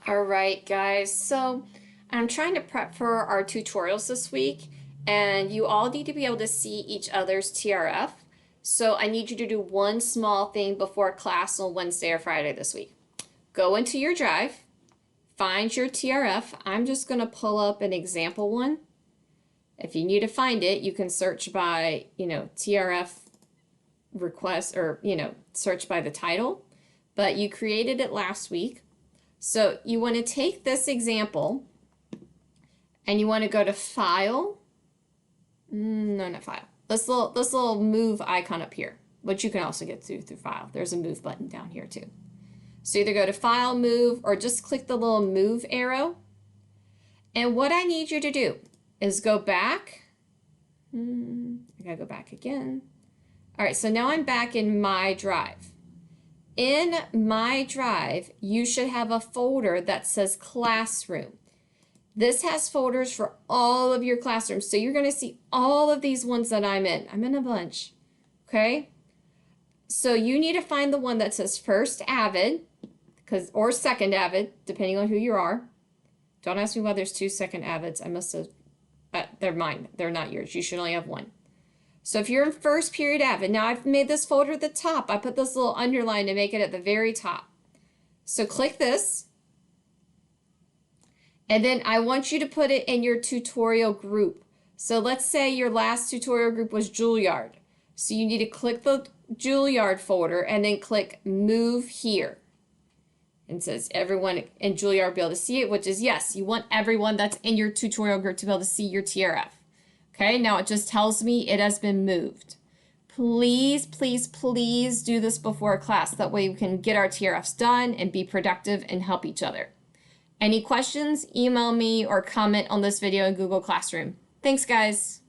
All right, guys. So I'm trying to prep for our tutorials this week, and you all need to be able to see each other's TRF. So I need you to do one small thing before class on Wednesday or Friday this week. Go into your drive, find your TRF. I'm just going to pull up an example one. If you need to find it, you can search by, TRF request or, search by the title. But you created it last week. So you want to take this example and you want to go to File. No, not File. This little move icon up here, which you can also get through File. There's a move button down here too. So either go to File, Move, or just click the little move arrow. And what I need you to do is go back. I gotta go back again. All right, so now I'm back in my drive. In my drive, you should have a folder that says Classroom. This has folders for all of your classrooms. So you're going to see all of these ones that I'm in. I'm in a bunch. Okay? So you need to find the one that says First Avid, or Second Avid, depending on who you are. Don't ask me why there's 2 second Avids. I must have, they're mine. They're not yours. You should only have one. So if you're in first period Avid, now I've made this folder at the top. I put this little underline to make it at the very top. So click this. And then I want you to put it in your tutorial group. So let's say your last tutorial group was Juilliard. So you need to click the Juilliard folder and then click Move Here. And it says everyone in Juilliard will be able to see it, which is yes, you want everyone that's in your tutorial group to be able to see your TRF. Okay, now it just tells me it has been moved. Please, please, please do this before class. That way we can get our TRFs done and be productive and help each other. Any questions, email me or comment on this video in Google Classroom. Thanks, guys.